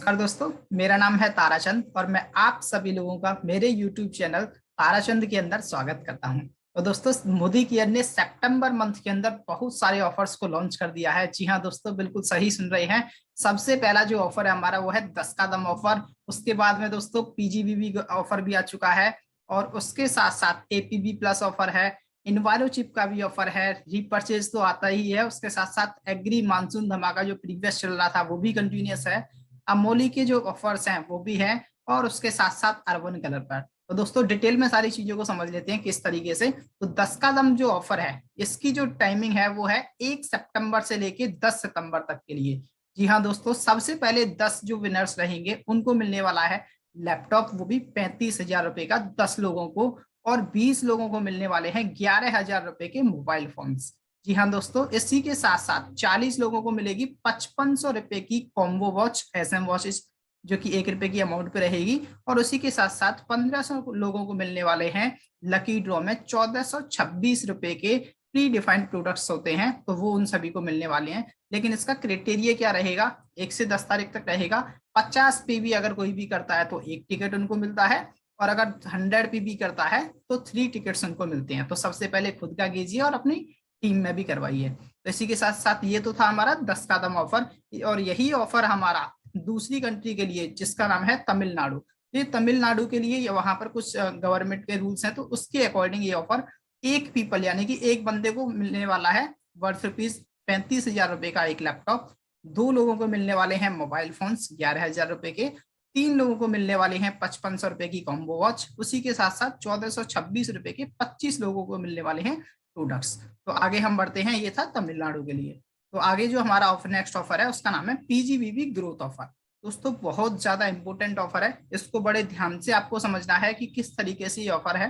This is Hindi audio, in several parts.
नमस्कार दोस्तों, मेरा नाम है ताराचंद और मैं आप सभी लोगों का मेरे YouTube चैनल ताराचंद के अंदर स्वागत करता हूं। तो दोस्तों, मोदी केयर ने सितंबर मंथ के अंदर बहुत सारे ऑफर्स को लॉन्च कर दिया है। जी हां दोस्तों, बिल्कुल सही सुन रहे हैं। सबसे पहला जो ऑफर है हमारा वो है 10 का दम ऑफर। उसके बाद में दोस्तों पीजीबीबी ऑफर भी आ चुका है और उसके साथ साथ एपीबी प्लस ऑफर है। इन्वायरो चिप का भी ऑफर है। रीपर्चेज तो आता ही है, उसके साथ साथ एग्री मानसून धमाका जो प्रीवियस चल रहा था वो भी कंटिन्यूअस है। अमोली के जो ऑफर्स हैं वो भी हैं और उसके साथ साथ अर्बन कलर पर। तो दोस्तों डिटेल में सारी चीजों को समझ लेते हैं किस तरीके से। तो 10 का दम जो ऑफर है इसकी जो टाइमिंग है वो है 1 सितंबर से लेके 10 सितंबर तक के लिए। जी हाँ दोस्तों, सबसे पहले 10 जो विनर्स रहेंगे उनको मिलने वाला है लैपटॉप, वो भी 35,000 रुपए का 10 लोगों को। और 20 लोगों को मिलने वाले हैं 11,000 रुपए के मोबाइल फोन्स। जी हाँ दोस्तों, इसी के साथ साथ 40 लोगों को मिलेगी 5500 रुपए की कॉम्बो वॉच एसएम वॉचेस, जो कि 1 रुपए की अमाउंट पे रहेगी। और उसी के साथ साथ 1500 लोगों को मिलने वाले हैं लकी ड्रॉ में 1426 रुपए के प्री डिफाइंड प्रोडक्ट्स होते हैं, तो वो उन सभी को मिलने वाले हैं। लेकिन इसका क्राइटेरिया क्या रहेगा, 1 से 10 तारीख तक रहेगा। 50 पीवी अगर कोई भी करता है तो 1 टिकट उनको मिलता है, और अगर 100 पीवी करता है तो 3 टिकट्स उनको मिलते हैं। तो सबसे पहले खुद का कीजिए और अपनी टीम में भी करवाइए। तो इसी के साथ साथ ये तो था हमारा 10 कदम ऑफर। और यही ऑफर हमारा दूसरी कंट्री के लिए जिसका नाम है तमिलनाडु। ये तमिलनाडु के लिए वहां पर कुछ गवर्नमेंट के रूल्स हैं, तो उसके अकॉर्डिंग ये ऑफर एक पीपल यानी कि एक बंदे को मिलने वाला है वर्थ रुपीज 35,000 रुपए का एक लैपटॉप। 2 लोगों को मिलने वाले हैं मोबाइल फोन्स 11,000 रुपए के। 3 लोगों को मिलने वाले हैं 5500 रुपए की कॉम्बो वॉच। उसी के साथ साथ 1426 रुपए के 25 लोगों को मिलने वाले हैं प्रोडक्ट्स। तो आगे हम बढ़ते हैं, ये था तमिलनाडु के लिए। तो आगे जो हमारा ऑफर नेक्स्ट ऑफर है उसका नाम है पीजीबीबी ग्रोथ ऑफर। दोस्तों बहुत ज्यादा इंपॉर्टेंट ऑफर है, इसको बड़े ध्यान से आपको समझना है कि किस तरीके से ये ऑफर है।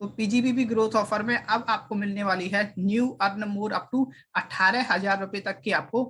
तो पीजीबीबी ग्रोथ ऑफर में अब आपको मिलने वाली है new earn more up to 18,000 रुपए तक की आपको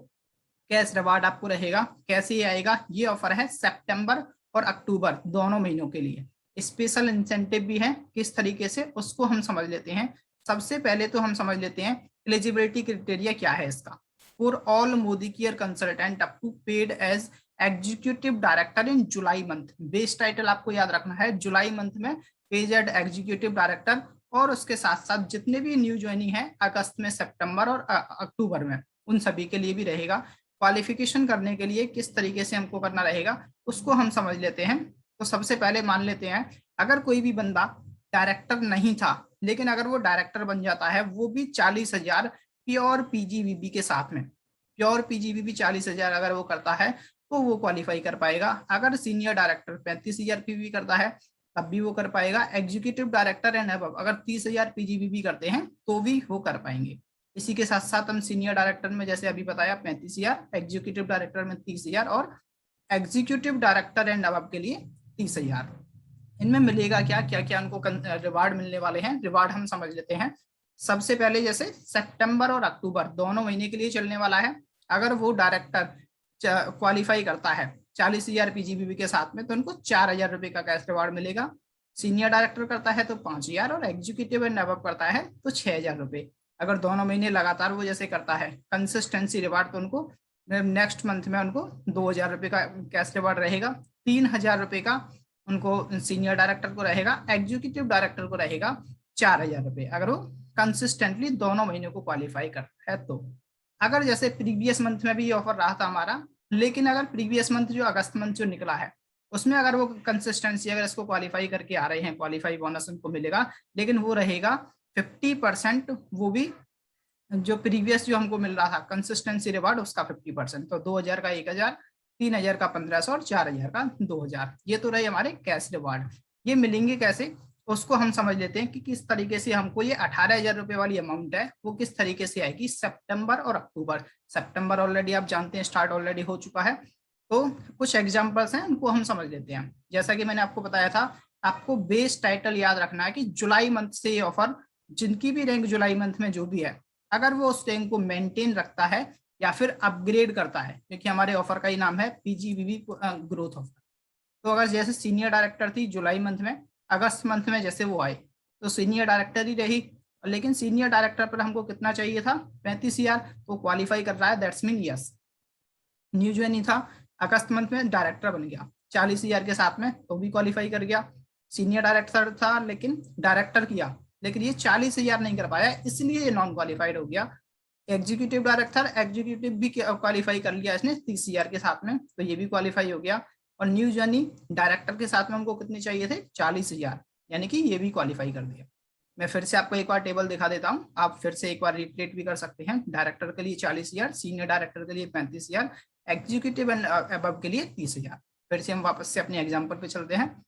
कैश रिवार्ड आपको रहेगा। कैसे ये आएगा, ये ऑफर है सितंबर और अक्टूबर दोनों महीनों के लिए। स्पेशल इंसेंटिव भी है, किस तरीके से उसको हम समझ लेते हैं। सबसे पहले तो हम समझ लेते हैं एलिजिबिलिटी क्राइटेरिया क्या है इसका। For all Modi care consultant up to paid as executive director in July month. Base title आपको याद रखना है, जुलाई मंथ में पेज एड एग्जीक्यूटिव डायरेक्टर। और उसके साथ साथ जितने भी न्यू ज्वाइनिंग है अगस्त में, सितंबर और अक्टूबर में, उन सभी के लिए भी रहेगा। क्वालिफिकेशन करने के लिए किस तरीके से हमको करना रहेगा उसको हम समझ लेते हैं। तो सबसे पहले मान लेते हैं अगर कोई भी बंदा डायरेक्टर नहीं था लेकिन अगर वो डायरेक्टर बन जाता है, वो भी 40,000 प्योर पीजीबीबी के साथ में। प्योर पीजीबीबी 40,000 अगर वो करता है तो वो क्वालिफाई कर पाएगा। अगर सीनियर डायरेक्टर 35,000 पीवी करता है तब भी वो कर पाएगा। एग्जीक्यूटिव डायरेक्टर एंड अबव अगर 30,000 पीजीबीबी करते हैं तो भी वो कर पाएंगे। इसी के साथ साथ हम सीनियर डायरेक्टर में जैसे अभी बताया 35,000, एग्जीक्यूटिव डायरेक्टर में 30,000 और एग्जीक्यूटिव डायरेक्टर एंड अबव के लिए 30,000। इनमें मिलेगा क्या क्या क्या उनको रिवार्ड मिलने वाले हैं, रिवार्ड हम समझ लेते हैं। सबसे पहले जैसे सितंबर और अक्टूबर दोनों महीने के लिए चलने वाला है। अगर वो डायरेक्टर क्वालिफाई करता है 40,000 पीजीबीबी के साथ में तो उनको 4,000 रुपए का कैश रिवार्ड मिलेगा। सीनियर डायरेक्टर करता है तो 5,000 और एग्जीक्यूटिव एंड अबव करता है तो 6,000 रुपए। अगर दोनों महीने लगातार वो जैसे करता है कंसिस्टेंसी रिवार्ड, तो उनको नेक्स्ट मंथ में उनको 2,000 रुपए का कैश रिवार्ड रहेगा। 3,000 रुपए का उनको सीनियर डायरेक्टर को रहेगा, एग्जीक्यूटिव डायरेक्टर को रहेगा 4,000 रुपए अगर वो कंसिस्टेंटली दोनों महीनों को क्वालिफाई करता है। तो अगर जैसे प्रीवियस मंथ में भी ये ऑफर रहा था हमारा, लेकिन अगर प्रीवियस मंथ जो अगस्त मंथ जो निकला है उसमें अगर वो कंसिस्टेंसी अगर इसको क्वालिफाई करके आ रहे हैं, क्वालिफाई बोनस उनको मिलेगा, लेकिन वो रहेगा 50%। वो भी जो प्रीवियस जो हमको मिल रहा था कंसिस्टेंसी रिवार्ड उसका 50%। तो 2,000 का 1,000, 3,000 का 1,500 और 4,000 का 2,000। ये तो रहे हमारे कैश रिवार्ड। ये मिलेंगे कैसे उसको हम समझ लेते हैं कि किस तरीके से हमको ये 18,000 रुपए वाली अमाउंट है वो किस तरीके से आएगी सितंबर और अक्टूबर। सितंबर ऑलरेडी आप जानते हैं स्टार्ट ऑलरेडी हो चुका है। तो कुछ एग्जांपल्स हैं उनको हम समझ लेते हैं। जैसा कि मैंने आपको बताया था, आपको बेस टाइटल याद रखना है कि जुलाई मंथ से ये ऑफर, जिनकी भी रैंक जुलाई मंथ में जो भी है, अगर वो उस रैंक को मेंटेन रखता है या फिर अपग्रेड करता है, क्योंकि हमारे ऑफर का ही नाम है पीजीबीबी ग्रोथ ऑफर। तो अगर जैसे सीनियर डायरेक्टर थी जुलाई मंथ में, अगस्त मंथ में जैसे वो आए तो सीनियर डायरेक्टर ही रही। लेकिन सीनियर डायरेक्टर पर हमको कितना चाहिए था, 35,000, तो क्वालिफाई कर रहा है, that's mean yes. New join ही था, अगस्त मंथ में डायरेक्टर बन गया 40,000 के साथ में, तो भी क्वालिफाई कर गया। सीनियर डायरेक्टर था लेकिन डायरेक्टर किया, लेकिन ये 40,000 नहीं कर पाया, इसलिए ये नॉन क्वालिफाइड हो गया। एग्जीक्यूटिव डायरेक्टर, एग्जीक्यूटिव भी क्वालिफाई कर लिया इसने 30,000 के साथ में, तो ये भी क्वालिफाई हो गया। और न्यू जर्नी डायरेक्टर के साथ में हमको कितने चाहिए थे, 40,000, यानी कि ये भी क्वालिफाई कर दिया। मैं फिर से आपको एक बार टेबल दिखा देता हूँ, आप फिर से एक बार रिपीट भी कर सकते हैं। डायरेक्टर के लिए 40,000, सीनियर डायरेक्टर के लिए 35,000, एग्जीक्यूटिव एंड अबव के लिए 30,000। फिर से हम वापस से अपने एग्जाम्पल पे चलते हैं।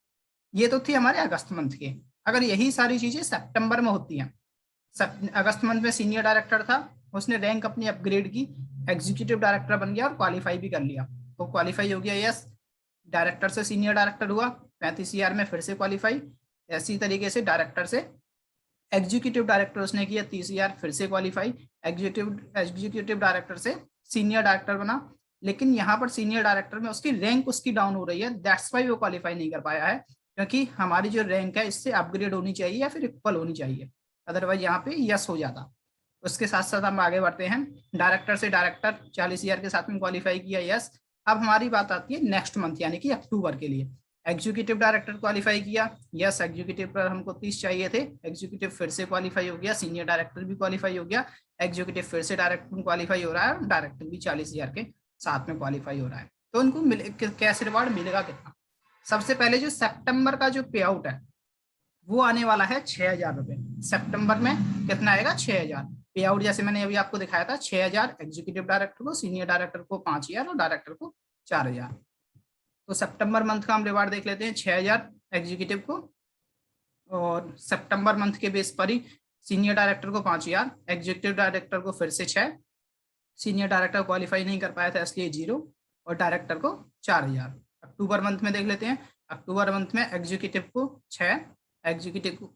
ये तो थी हमारे अगस्त मंथ के। अगर यही सारी चीजें सितंबर में होती हैं, अगस्त मंथ में सीनियर डायरेक्टर था, उसने रैंक अपनी अपग्रेड की, एग्जीक्यूटिव डायरेक्टर बन गया और क्वालिफाई भी कर लिया, तो क्वालिफाई हो गया, यस। डायरेक्टर से सीनियर डायरेक्टर हुआ 35,000 में, फिर से क्वालिफाई। ऐसी तरीके से डायरेक्टर से एग्जीक्यूटिव डायरेक्टर उसने किया 30,000, फिर से क्वालिफाई। एग्जीक्यूटिव डायरेक्टर से सीनियर डायरेक्टर बना, लेकिन यहाँ पर सीनियर डायरेक्टर में उसकी रैंक उसकी डाउन हो रही है, दैट्स वाई वो क्वालिफाई नहीं कर पाया है, क्योंकि हमारी जो रैंक है इससे अपग्रेड होनी चाहिए या फिर इक्वल होनी चाहिए, अदरवाइज यहाँ पे यस हो जाता। उसके साथ साथ हम आगे बढ़ते हैं। डायरेक्टर से डायरेक्टर 40,000 के साथ में क्वालिफाई किया, यस। अब हमारी बात आती है नेक्स्ट मंथ यानी कि अक्टूबर के लिए। एग्जीक्यूटिव डायरेक्टर क्वालिफाई किया, यस। एग्जीक्यूटिव पर हमको 30 चाहिए थे, एग्जीक्यूटिव फिर से क्वालिफाई हो गया, सीनियर डायरेक्टर भी क्वालिफाई हो गया, एग्जीक्यूटिव फिर से डायरेक्टर क्वालिफाई हो रहा है, और डायरेक्टर भी 40,000 के साथ में क्वालिफाई हो रहा है। तो उनको कैश रिवार्ड मिलेगा कितना? सबसे पहले जो सितंबर का जो पे आउट है वो आने वाला है 6,000 रुपए। सितंबर में कितना आएगा, 6,000 पे आउट। जैसे मैंने अभी आपको दिखाया था 6,000 एग्जीक्यूटिव डायरेक्टर को, सीनियर डायरेक्टर को 5,000 और डायरेक्टर को 4,000। तो सितंबर मंथ का हम रिवार्ड देख लेते हैं, 6,000 एग्जीक्यूटिव को, और सितंबर मंथ के बेस पर ही सीनियर डायरेक्टर को 5,000, एग्जीक्यूटिव डायरेक्टर को फिर से 6, सीनियर डायरेक्टर क्वालिफाई नहीं कर पाया था इसलिए 0, और डायरेक्टर को 4,000। अक्टूबर मंथ में देख लेते हैं। अक्टूबर मंथ में एग्जीक्यूटिव को 6, एग्जीक्यूटिव को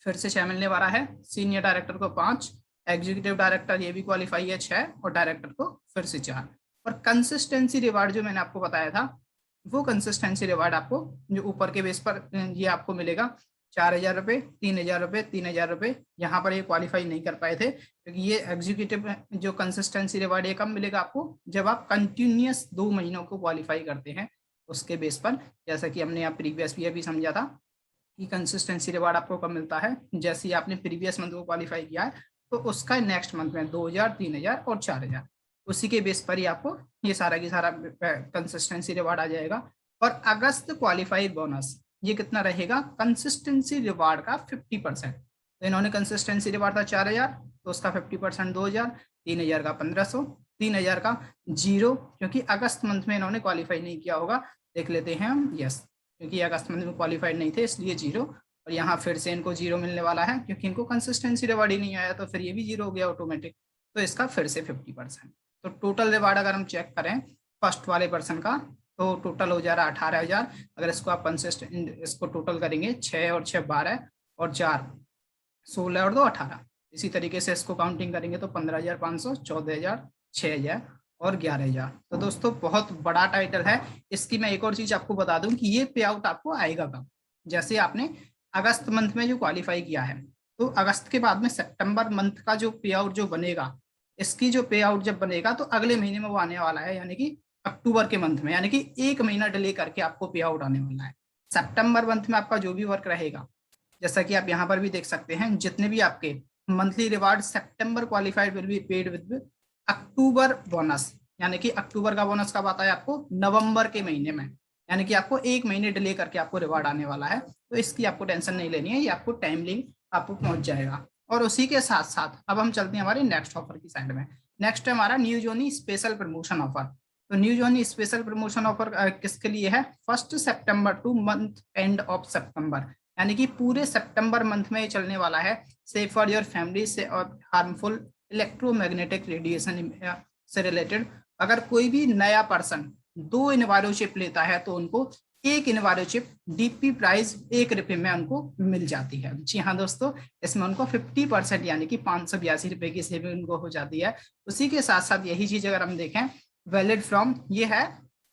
फिर से 6 मिलने वाला है, सीनियर डायरेक्टर को 5, एग्जीक्यूटिव डायरेक्टर ये भी क्वालिफाई है 6, और डायरेक्टर को फिर से 4। और कंसिस्टेंसी रिवार्ड जो मैंने आपको बताया था, वो कंसिस्टेंसी रिवार्ड आपको जो ऊपर के बेस पर ये आपको मिलेगा 4,000 रुपये, 3,000 रुपये, 3,000 रुपये। यहाँ पर ये क्वालिफाई नहीं कर पाए थे, क्योंकि ये एग्जीक्यूटिव जो कंसिस्टेंसी रिवार्ड ये कब मिलेगा आपको, जब आप कंटिन्यूस 2 महीनों को क्वालिफाई करते हैं उसके बेस पर। जैसा कि हमने यहाँ प्रीवियस ईयर भी समझा था कि कंसिस्टेंसी रिवार्ड आपको कब मिलता है, जैसे ही आपने प्रीवियस मंथ को क्वालिफाई किया है तो उसका नेक्स्ट मंथ में 2,000, 3,000 और 4,000, उसी के बेस पर ही आपको ये सारा की सारा कंसिस्टेंसी रिवार्ड आ जाएगा। और अगस्त क्वालिफाइड बोनस ये कितना रहेगा, कंसिस्टेंसी रिवार्ड का 50%। तो इन्होंने कंसिस्टेंसी रिवार्ड था 4,000, तो उसका 50% 2,000, 3,000 का 1,500, 3,000 का 0, क्योंकि अगस्त मंथ में इन्होंने क्वालिफाई नहीं किया होगा। देख लेते हैं हम, यस, क्योंकि अगस्त मंथ में क्वालिफाइड नहीं थे इसलिए 0, और यहाँ फिर से इनको 0 मिलने वाला है क्योंकि इनको कंसिस्टेंसी रिवार्ड ही नहीं आया, तो फिर ये भी 0 हो गया ऑटोमेटिक, तो इसका फिर से 50%। तो टोटल रिवार्ड अगर हम चेक करें फर्स्ट वाले पर्सन का, तो टोटल हो जा रहा है 18,000। अगर इसको आप इसको टोटल करेंगे 6 और 6 12 और 4 16 और 2 18, इसी तरीके से इसको काउंटिंग करेंगे तो 15,500, 14,000, 6,000 और 11,000। तो दोस्तों बहुत बड़ा टाइटल है। इसकी मैं एक और चीज आपको बता दूं कि ये पे आउट आपको आएगा कब, जैसे आपने अगस्त मंथ में जो क्वालिफाई किया है, तो अगस्त के बाद में सितंबर मंथ का जो पे आउट जो बनेगा, इसकी जो पे आउट जब बनेगा तो अगले महीने में वो आने वाला है, यानी कि अक्टूबर के मंथ में, यानी कि 1 महीना डिले करके आपको पे आउट आने वाला है। सितंबर मंथ में आपका जो भी वर्क रहेगा, जैसा कि आप यहाँ पर भी देख सकते हैं, जितने भी आपके monthly reward September qualified will be paid with October bonus, यानी कि अक्टूबर का बोनस कब आता है आपको, नवंबर के महीने में, यानी कि आपको 1 महीने डिले करके आपको रिवार्ड आने वाला है। तो इसकी आपको टेंशन नहीं लेनी है, ये आपको टाइमली आपको पहुंच जाएगा। और उसी के साथ साथ अब हम चलते हैं हमारे नेक्स्ट ऑफर की साइड में। नेक्स्ट है हमारा न्यू जोनी स्पेशल प्रमोशन ऑफर। तो न्यू जोनी स्पेशल प्रमोशन ऑफर किसके लिए है, 1 सितंबर टू मंथ एंड ऑफ सितंबर, यानी कि पूरे सितंबर मंथ में चलने वाला है। सेफ फॉर योर फैमिली से और हार्मफुल इलेक्ट्रोमैग्नेटिक रेडिएशन से रिलेटेड अगर कोई भी नया पर्सन 2 इन्वायरोचिप लेता है तो उनको 1 इन्वायरोचिप डीपी प्राइस 1 रुपये में उनको मिल जाती है। जी हाँ दोस्तों, इसमें उनको 50% यानी कि 582 रुपये की सेविंग उनको हो जाती है। उसी के साथ साथ यही चीज अगर हम देखें, वैलिड फ्रॉम, ये है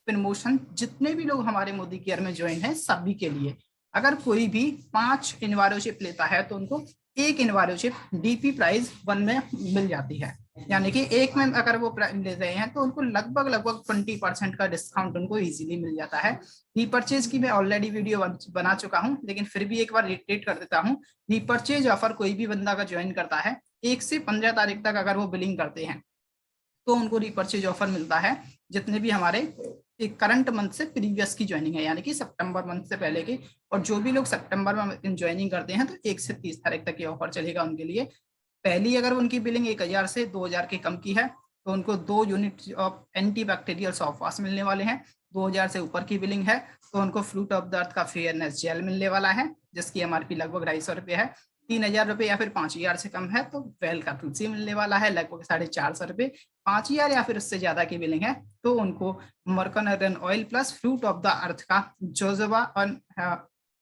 प्रमोशन जितने भी लोग हमारे मोदी केयर में ज्वाइन है सभी के लिए। अगर कोई भी 5 इन्वायरोचिप लेता है तो उनको 1 इन्वायरोचिप डीपी प्राइस 1 में मिल जाती है। यानी कि एक में अगर वो ले रहे हैं तो उनको लगभग लगभग 20% का डिस्काउंट उनको इजीली मिल जाता है। रीपर्चेज की मैं ऑलरेडी वीडियो बना चुका हूं, लेकिन फिर भी एक बार रिपीट कर देता हूं। रीपर्चेज ऑफर कोई भी बंदा अगर ज्वाइन करता है 1 से 15 तारीख तक अगर वो बिलिंग करते हैं तो उनको रीपर्चेज ऑफर मिलता है, जितने भी हमारे एक करंट मंथ से प्रीवियस की ज्वाइनिंग है, यानी कि सितंबर मंथ से पहले की। और जो भी लोग सितंबर में ज्वाइनिंग करते हैं तो 1 से 30 तारीख तक ये ऑफर चलेगा उनके लिए। पहली अगर उनकी बिलिंग 1000 से 2000 के कम की है तो उनको 2 unit of anti bacterial soft wash मिलने वाले हैं। 2000 से ऊपर की बिलिंग है तो उनको फ्रूट ऑफ द अर्थ का फेयरनेस जेल मिलने वाला है, जिसकी एमआरपी लगभग 250 रुपये है। 3000 रुपये या फिर 5000 से कम है तो वेल का तुलसी मिलने वाला है लगभग 450 रुपये। 5000 या फिर उससे ज्यादा की बिलिंग है तो उनको मर्कन oil plus fruit of the earth का जोजोबा और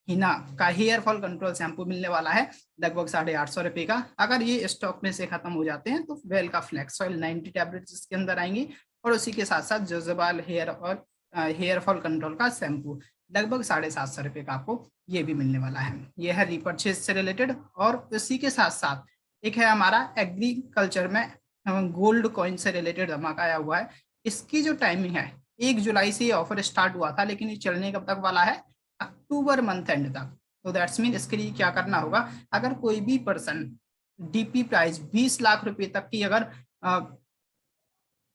हिना का हेयर फॉल कंट्रोल शैम्पू मिलने वाला है लगभग 850 रुपये का। अगर ये स्टॉक में से खत्म हो जाते हैं तो वेल का फ्लेक्स ऑयल 90 टैबलेट्स इसके अंदर आएंगी, और उसी के साथ साथ जोजोबाल हेयर और हेयर फॉल कंट्रोल का शैम्पू लगभग 750 रुपये का आपको ये भी मिलने वाला है। ये है रीपर्चेज से रिलेटेड। और उसी के साथ साथ एक है हमारा एग्रीकल्चर में गोल्ड कॉइन से रिलेटेड धमाका आया हुआ है। इसकी जो टाइमिंग है 1 जुलाई से ये ऑफर स्टार्ट हुआ था, लेकिन ये चलने कब तक वाला है, अक्टूबर मंथ एंड तक। तो दैट्स मीन इसके लिए क्या करना होगा, अगर कोई भी पर्सन डीपी प्राइस 20 लाख रुपए तक की अगर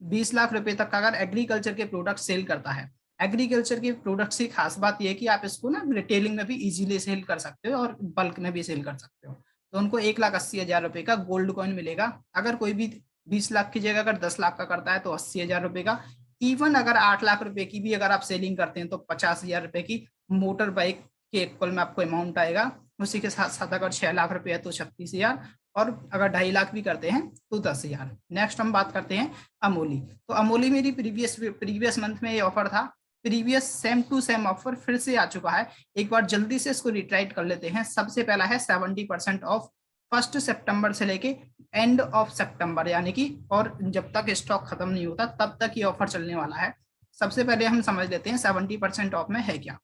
20 लाख रुपए तक का अगर एग्रीकल्चर के प्रोडक्ट सेल करता है, एग्रीकल्चर के प्रोडक्ट्स की खास बात यह है कि आप इसको ना रिटेलिंग में भी इजीली सेल कर सकते हो और बल्क में भी सेल कर सकते हो। तो उनको 1,80,000 रुपए का गोल्ड कॉइन मिलेगा। अगर कोई भी 20 लाख की जगह अगर 10 लाख का करता है तो 80,000 रुपए का। इवन अगर 8 लाख रुपए की भी अगर आप सेलिंग करते हैं तो 50,000 रुपए की मोटर बाइक के इक्वल में आपको अमाउंट आएगा। उसी के साथ साथ अगर 6 लाख रुपए है तो 36,000, और अगर 2.5 लाख भी करते हैं तो 10,000। नेक्स्ट हम बात करते हैं अमोली। तो अमोली मेरी प्रीवियस मंथ में ये ऑफर था। Previous same to same offer फिर से आ चुका है। एक बार जल्दी से इसको रिट्राइट कर लेते हैं। सबसे पहला है 70% ऑफ 1 सितंबर से लेके एंड ऑफ सितंबर, यानी कि और जब तक स्टॉक खत्म नहीं होता तब तक ये ऑफर चलने वाला है। सबसे पहले हम समझ लेते हैं 70% ऑफ में है क्या।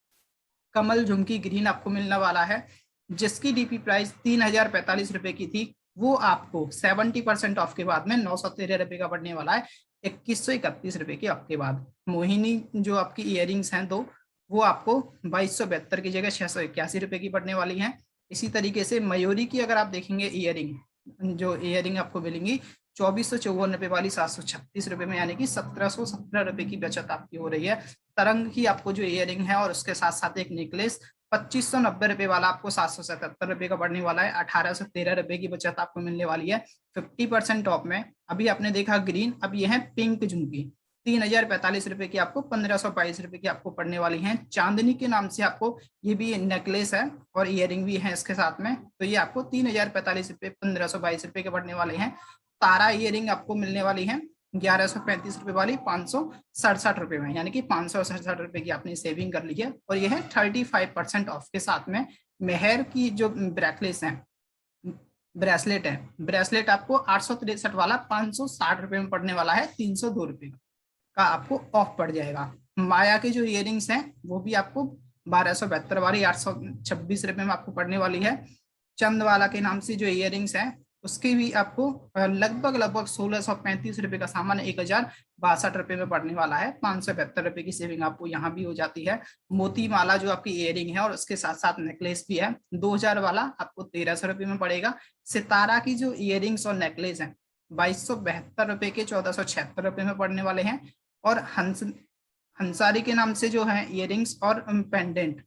कमल झुमकी ग्रीन आपको मिलने वाला है, जिसकी डीपी प्राइस 3045 रुपए की थी, वो आपको 70% ऑफ के बाद में 913 रुपए का पड़ने वाला है 2131 रुपए के ऑफ के बाद। मोहिनी जो आपकी इयरिंग्स हैं दो, वो आपको 2272 की जगह 681 रुपए की पड़ने वाली है। इसी तरीके से मयूरी की अगर आप देखेंगे इयरिंग, जो इयरिंग आपको मिलेंगी 2454 रुपए वाली 736 रुपए में, यानी कि 1717 रुपए की बचत आपकी हो रही है। तरंग की आपको जो इयरिंग है और उसके साथ साथ एक नेकलेस 2590 रुपए वाला आपको 777 रुपए का पड़ने वाला है। 1813 रुपए की बचत आपको मिलने वाली है 50% ऑफ में। अभी आपने देखा ग्रीन, अब ये है पिंक झुमकी 3045 रुपए की आपको 1522 रुपए की आपको पड़ने वाली है। चांदनी के नाम से आपको ये भी नेकलेस है और इयरिंग भी है इसके साथ में, तो ये आपको 3045 रुपए 1522 रुपए के पड़ने वाले हैं। तारा इयरिंग आपको मिलने वाली है 1135 रुपए वाली 567 रुपए में, यानी कि 567 रुपए की आपने सेविंग कर ली है। और ये है 35% ऑफ के साथ में। मेहर की जो ब्रेसलेट है, ब्रेसलेट आपको 863 वाला 560 रुपए में पड़ने वाला है, 302 रुपए का आपको ऑफ पड़ जाएगा। माया के जो इयरिंग्स हैं वो भी आपको 1272 वाली 826 रुपए में आपको पड़ने वाली है। चंदवाला के नाम से जो इयरिंग्स हैं उसकी भी आपको लगभग 1635 रुपए का सामान 1062 रुपए में पड़ने वाला है। 572 रुपए की सेविंग आपको यहाँ भी हो जाती है। मोती माला जो आपकी इयरिंग है और उसके साथ साथ नेकलेस भी है 2000 वाला आपको 1300 रुपए में पड़ेगा। सितारा की जो इयरिंग्स और नेकलेस है 2272 रुपए के 1476 रुपए में पड़ने वाले हैं। और हंसारी के नाम से जो है इयरिंग्स और पेंडेंट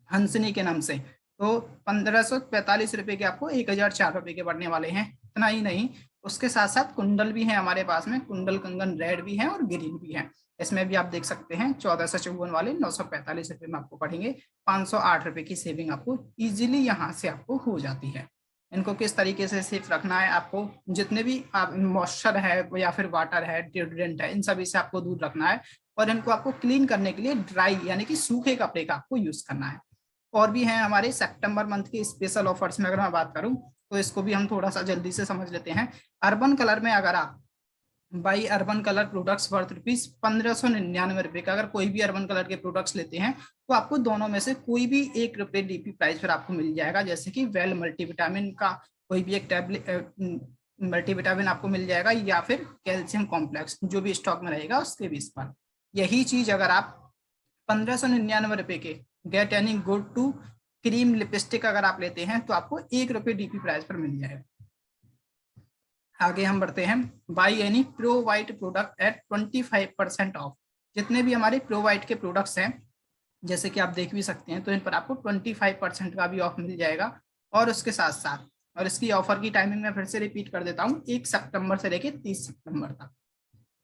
हंसनी के नाम से, तो 1545 रुपए के आपको 1004 रुपए के पड़ने वाले हैं। इतना ही नहीं, उसके साथ साथ कुंडल भी है हमारे पास में, कुंडल कंगन रेड भी है और ग्रीन भी है। इसमें भी आप देख सकते हैं 1454 वाले 945 रुपए में आपको पड़ेंगे। 508 रुपए की सेविंग आपको इजीली यहाँ से आपको हो जाती है। इनको किस तरीके से सेफ रखना है, आपको जितने भी मॉइस्चर है या फिर वाटर है, डिओड्रेंट है, इन सभी से आपको दूर रखना है। और इनको आपको क्लीन करने के लिए ड्राई यानी कि सूखे कपड़े का आपको यूज करना है। और भी हैं हमारे सितंबर मंथ के स्पेशल ऑफर्स में अगर मैं बात करूं तो इसको भी हम थोड़ा सा जल्दी से समझ लेते हैं। अर्बन कलर में अगर आप by urban colour products worth ₹1599 का अगर कोई भी अर्बन कलर के प्रोडक्ट्स लेते हैं तो आपको दोनों में से कोई भी ₹1 डीपी प्राइस पर आपको मिल जाएगा। जैसे कि वेल मल्टीविटामिन का कोई भी एक टैबलेट मल्टीविटामिन आपको मिल जाएगा, या फिर कैल्शियम कॉम्प्लेक्स जो भी स्टॉक में रहेगा उसके बेस पर। यही चीज अगर आप 1599 के get any good to cream lipstick अगर आप लेते हैं तो आपको ₹1 डीपी प्राइस पर मिल जाएगा। आगे हम बढ़ते हैं, buy any pro white product at 25% of. जितने भी हमारे प्रो वाइट के प्रोडक्ट्स हैं, जैसे कि आप देख भी सकते हैं, तो इन पर आपको 25% का भी ऑफ मिल जाएगा। और उसके साथ साथ, और इसकी ऑफर की टाइमिंग में फिर से रिपीट कर देता हूँ, 1 सितंबर से लेके 30 सितंबर तक।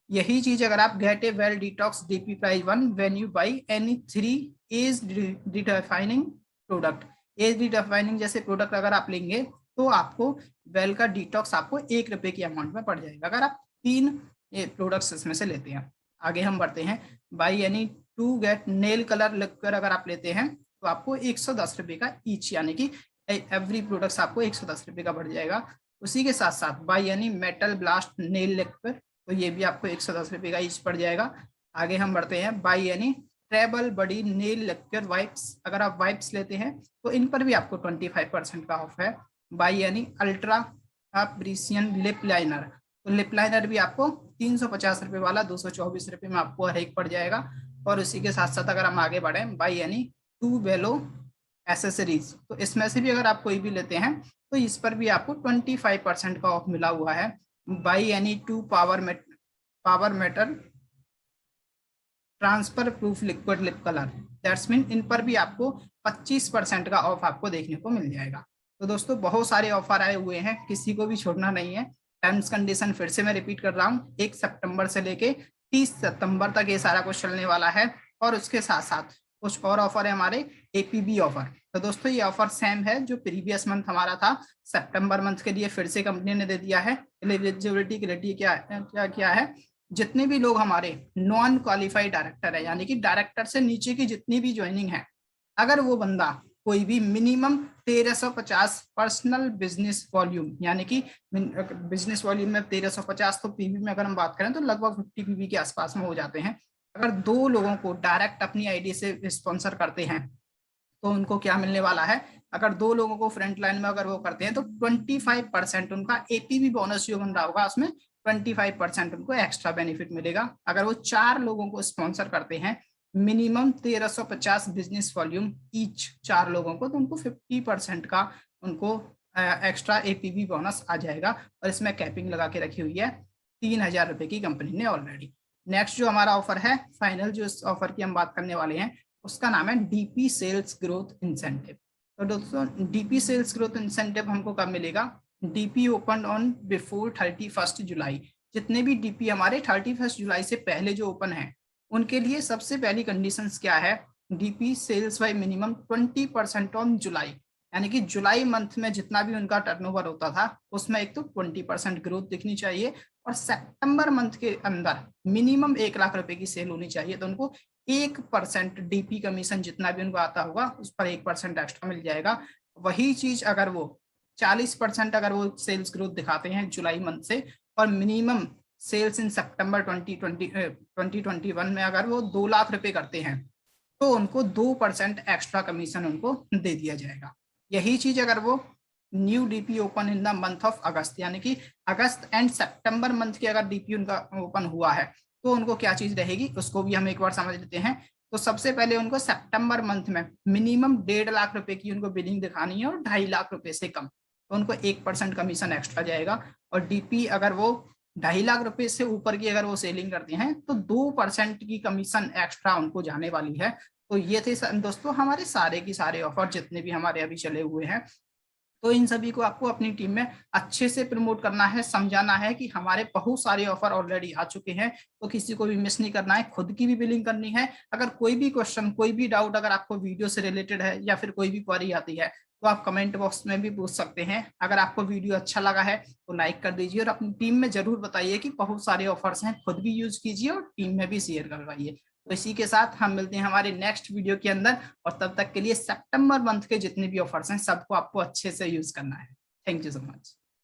यही चीज अगर आप get a well detox DP price 1 when you buy any 3 age defining product. Age defining जैसे प्रोडक्ट अगर आप लेंगे तो आपको वेल का डिटॉक्स आपको ₹1 की अमाउंट में पड़ जाएगा, अगर आप 3 प्रोडक्ट्स इसमें से लेते हैं। आगे हम बढ़ते हैं, buy any 2 get nail colour liquid अगर आप लेते हैं तो आपको ₹110 का ईच, यानी कि एवरी प्रोडक्ट्स आपको ₹110 का पड़ जाएगा। उसी के साथ साथ by any metal blast nail liquid, तो ये भी आपको ₹110 का ईच पड़ जाएगा। आगे हम बढ़ते हैं, buy any travel buddy nail liquid wipes, अगर आप वाइप्स लेते हैं तो इन पर भी आपको 25% का ऑफ है। बाई एनी अल्ट्रा ब्रिसियन लिप लाइनर, तो लिप लाइनर भी आपको ₹350 वाला ₹224 में आपको हर एक पड़ जाएगा। और उसी के साथ साथ अगर हम आगे बढ़े, बाई एनी 2 वेलो एसेसरीज, तो इसमें से भी अगर आप कोई भी लेते हैं तो इस पर भी आपको 25% का ऑफ मिला हुआ है। Buy any 2 power metal transfer proof liquid lip colour, that's mean in पर भी आपको 25% का ऑफ आपको देखने को मिल जाएगा। तो दोस्तों बहुत सारे ऑफर आए हुए हैं, किसी को भी छोड़ना नहीं है। टर्म्स कंडीशन फिर से मैं रिपीट कर रहा हूँ, 1 सितंबर से लेके 30 सितंबर तक ये सारा कुछ चलने वाला है। और उसके साथ साथ कुछ और ऑफर है हमारे एपीबी ऑफर। तो दोस्तों ये ऑफर सेम है जो प्रीवियस मंथ हमारा था, सितंबर मंथ के लिए फिर से कंपनी ने दे दिया है। एलिजिबिलिटी क्राइटेरिया क्या है, जितने भी लोग हमारे नॉन क्वालिफाइड डायरेक्टर है, यानी कि डायरेक्टर से नीचे की जितनी भी ज्वाइनिंग है, अगर वो बंदा कोई भी मिनिमम 1350 पर्सनल बिजनेस वॉल्यूम, यानी कि बिजनेस वॉल्यूम में 1350, तो पीवी में अगर हम बात करें तो लगभग 50 पीवी के आसपास में हो जाते हैं। अगर 2 लोगों को डायरेक्ट अपनी आईडी से स्पॉन्सर करते हैं तो उनको क्या मिलने वाला है, अगर 2 लोगों को फ्रंट लाइन में अगर वो करते हैं तो 25% उनका एपीवी बोनस जो बन रहा होगा उसमें 25% उनको एक्स्ट्रा बेनिफिट मिलेगा। अगर वो 4 लोगों को स्पॉन्सर करते हैं मिनिमम 1350 बिजनेस वॉल्यूम ईच 4 लोगों को, तो उनको 50% का उनको एक्स्ट्रा एपीवी बोनस आ जाएगा। और इसमें कैपिंग लगा के रखी हुई है ₹3000 की कंपनी ने ऑलरेडी। नेक्स्ट जो हमारा ऑफर है, फाइनल जो इस ऑफर की हम बात करने वाले हैं, उसका नाम है डीपी सेल्स ग्रोथ इंसेंटिव। तो दोस्तों डीपी सेल्स ग्रोथ इंसेंटिव हमको कब मिलेगा, डीपी ओपन ऑन बिफोर 31 जुलाई। जितने भी डीपी हमारे 31 जुलाई से पहले जो ओपन है उनके लिए सबसे पहली कंडीशंस क्या है, DP sales by minimum 20% on July, यानी कि जुलाई मंथ में जितना भी उनका टर्नओवर होता था उसमें एक तो 20% ग्रोथ दिखनी चाहिए, और सितंबर मंथ के अंदर मिनिमम ₹1,00,000 की सेल होनी चाहिए। तो उनको 1% डीपी कमीशन जितना भी उनको आता होगा उस पर 1% एक्स्ट्रा मिल जाएगा। वही चीज अगर वो 40% अगर वो सेल्स ग्रोथ दिखाते हैं जुलाई मंथ से, और मिनिमम सेल्स इन सितंबर 2021 में अगर वो ₹2,00,000 करते हैं तो उनको 2% एक्स्ट्रा कमीशन उनको दे दिया जाएगा। यही चीज अगर वो new DP open in the month of अगस्त, यानी कि अगस्त एंड सितंबर मंथ के अगर डीपी उनका ओपन हुआ है तो उनको क्या चीज रहेगी उसको भी हम एक बार समझ लेते हैं। तो सबसे पहले उनको सितंबर मंथ में मिनिमम ₹1,50,000 की उनको बिलिंग दिखानी है और ₹2,50,000 से कम, तो उनको 1% कमीशन एक्स्ट्रा जाएगा। और डीपी अगर वो ₹2,50,000 से ऊपर की अगर वो सेलिंग करते हैं तो 2% की कमीशन एक्स्ट्रा उनको जाने वाली है। तो ये थे दोस्तों हमारे सारे की सारे ऑफर जितने भी हमारे अभी चले हुए हैं। तो इन सभी को आपको अपनी टीम में अच्छे से प्रमोट करना है, समझाना है कि हमारे बहुत सारे ऑफर ऑलरेडी आ चुके हैं, तो किसी को भी मिस नहीं करना है, खुद की भी बिलिंग करनी है। अगर कोई भी क्वेश्चन, कोई भी डाउट अगर आपको वीडियो से रिलेटेड है या फिर कोई भी क्वेरी आती है तो आप कमेंट बॉक्स में भी पूछ सकते हैं। अगर आपको वीडियो अच्छा लगा है तो लाइक कर दीजिए और अपनी टीम में जरूर बताइए कि बहुत सारे ऑफर्स हैं, खुद भी यूज कीजिए और टीम में भी शेयर करवाइए। तो इसी के साथ हम मिलते हैं हमारे नेक्स्ट वीडियो के अंदर, और तब तक के लिए सितंबर मंथ के जितने भी ऑफर्स हैं सबको आपको अच्छे से यूज करना है। Thank you so much.